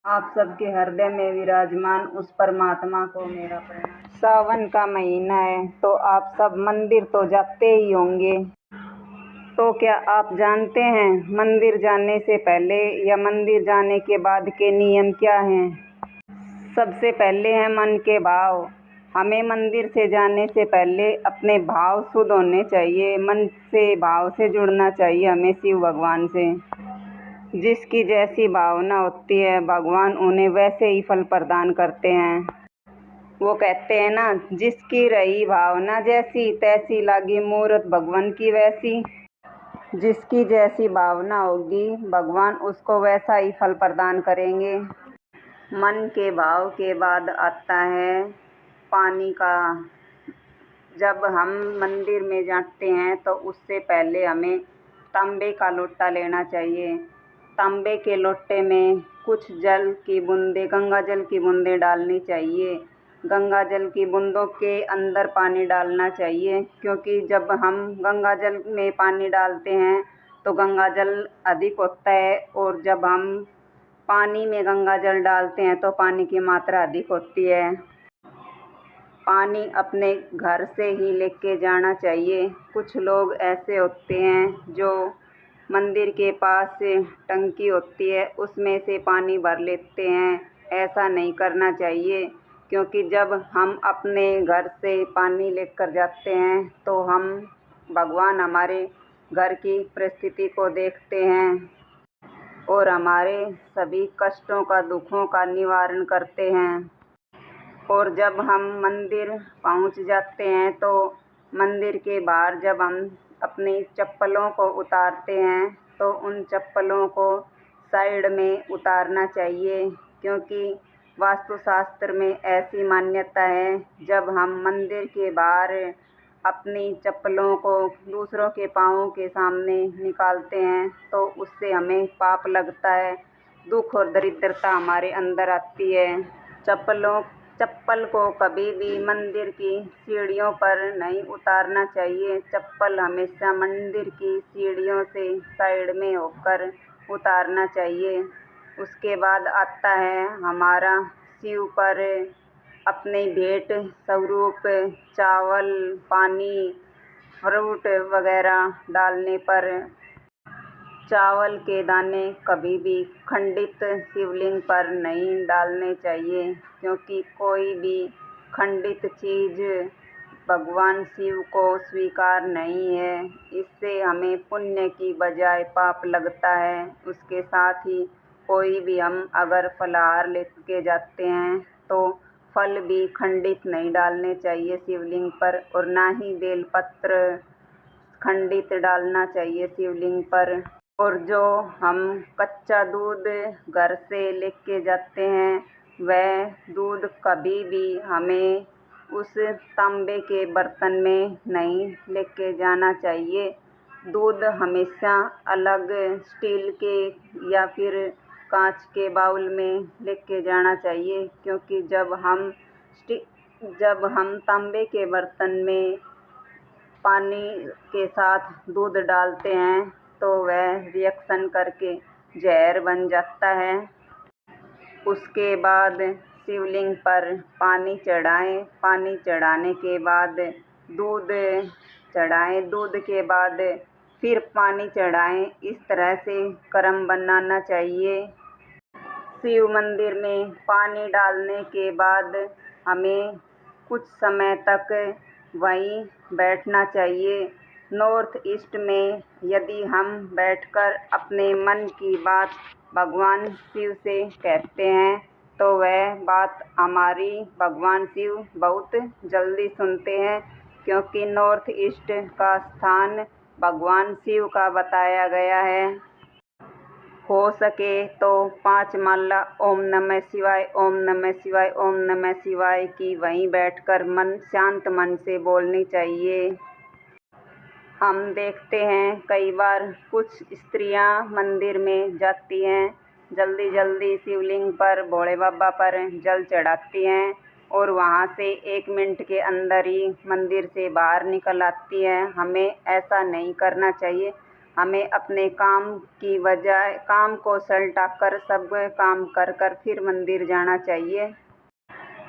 आप सबके हृदय में विराजमान उस परमात्मा को मेरा प्रणाम। सावन का महीना है तो आप सब मंदिर तो जाते ही होंगे। तो क्या आप जानते हैं मंदिर जाने से पहले या मंदिर जाने के बाद के नियम क्या हैं? सबसे पहले है मन के भाव। हमें मंदिर से जाने से पहले अपने भाव शुद्ध होने चाहिए। मन से भाव से जुड़ना चाहिए हमें शिव भगवान से। जिसकी जैसी भावना होती है भगवान उन्हें वैसे ही फल प्रदान करते हैं। वो कहते हैं ना, जिसकी रही भावना जैसी तैसी लागी मूरत भगवान की वैसी। जिसकी जैसी भावना होगी भगवान उसको वैसा ही फल प्रदान करेंगे। मन के भाव के बाद आता है पानी का। जब हम मंदिर में जाते हैं तो उससे पहले हमें तांबे का लोटा लेना चाहिए। तांबे के लोटे में कुछ जल की बूंदें, गंगा जल की बूंदें डालनी चाहिए। गंगा जल की बूंदों के अंदर पानी डालना चाहिए, क्योंकि जब हम गंगा जल में पानी डालते हैं तो गंगा जल अधिक होता है, और जब हम पानी में गंगा जल डालते हैं तो पानी की मात्रा अधिक होती है। पानी अपने घर से ही लेके जाना चाहिए। कुछ लोग ऐसे होते हैं जो मंदिर के पास से टंकी होती है उसमें से पानी भर लेते हैं। ऐसा नहीं करना चाहिए, क्योंकि जब हम अपने घर से पानी लेकर जाते हैं तो हम भगवान हमारे घर की परिस्थिति को देखते हैं और हमारे सभी कष्टों का, दुखों का निवारण करते हैं। और जब हम मंदिर पहुंच जाते हैं तो मंदिर के बाहर जब हम अपनी चप्पलों को उतारते हैं तो उन चप्पलों को साइड में उतारना चाहिए, क्योंकि वास्तुशास्त्र में ऐसी मान्यता है, जब हम मंदिर के बाहर अपनी चप्पलों को दूसरों के पाँवों के सामने निकालते हैं तो उससे हमें पाप लगता है, दुख और दरिद्रता हमारे अंदर आती है। चप्पल को कभी भी मंदिर की सीढ़ियों पर नहीं उतारना चाहिए। चप्पल हमेशा मंदिर की सीढ़ियों से साइड में होकर उतारना चाहिए। उसके बाद आता है हमारा शिव पर अपने भेंट स्वरूप चावल, पानी, फ्रूट वगैरह डालने पर। चावल के दाने कभी भी खंडित शिवलिंग पर नहीं डालने चाहिए, क्योंकि कोई भी खंडित चीज़ भगवान शिव को स्वीकार नहीं है। इससे हमें पुण्य की बजाय पाप लगता है। उसके साथ ही कोई भी हम अगर फलाहार लेके जाते हैं तो फल भी खंडित नहीं डालने चाहिए शिवलिंग पर, और ना ही बेलपत्र खंडित डालना चाहिए शिवलिंग पर। और जो हम कच्चा दूध घर से लेके जाते हैं वह दूध कभी भी हमें उस तांबे के बर्तन में नहीं लेके जाना चाहिए। दूध हमेशा अलग स्टील के या फिर कांच के बाउल में लेके जाना चाहिए, क्योंकि जब हम तांबे के बर्तन में पानी के साथ दूध डालते हैं तो वह रिएक्शन करके जहर बन जाता है। उसके बाद शिवलिंग पर पानी चढ़ाएं। पानी चढ़ाने के बाद दूध चढ़ाएं। दूध के बाद फिर पानी चढ़ाएं। इस तरह से क्रम बनाना चाहिए। शिव मंदिर में पानी डालने के बाद हमें कुछ समय तक वहीं बैठना चाहिए। नॉर्थ ईस्ट में यदि हम बैठकर अपने मन की बात भगवान शिव से कहते हैं तो वह बात हमारी भगवान शिव बहुत जल्दी सुनते हैं, क्योंकि नॉर्थ ईस्ट का स्थान भगवान शिव का बताया गया है। हो सके तो 5 माला ओम नमः शिवाय, ओम नमः शिवाय, ओम नमः शिवाय की वहीं बैठकर शांत मन से बोलनी चाहिए। हम देखते हैं कई बार कुछ स्त्रियां मंदिर में जाती हैं, जल्दी जल्दी शिवलिंग पर, भोले बाबा पर जल चढ़ाती हैं और वहां से 1 मिनट के अंदर ही मंदिर से बाहर निकल आती हैं। हमें ऐसा नहीं करना चाहिए। हमें अपने काम की बजाय काम को सलटा कर सब काम कर कर फिर मंदिर जाना चाहिए।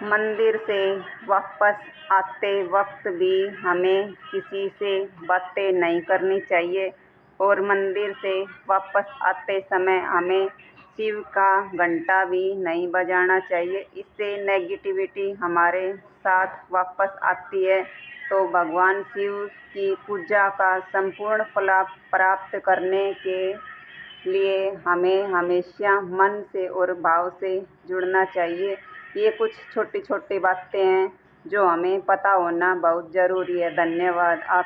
मंदिर से वापस आते वक्त भी हमें किसी से बातें नहीं करनी चाहिए और मंदिर से वापस आते समय हमें शिव का घंटा भी नहीं बजाना चाहिए। इससे नेगेटिविटी हमारे साथ वापस आती है। तो भगवान शिव की पूजा का संपूर्ण फल प्राप्त करने के लिए हमें हमेशा मन से और भाव से जुड़ना चाहिए। ये कुछ छोटी छोटी बातें हैं जो हमें पता होना बहुत ज़रूरी है। धन्यवाद। आप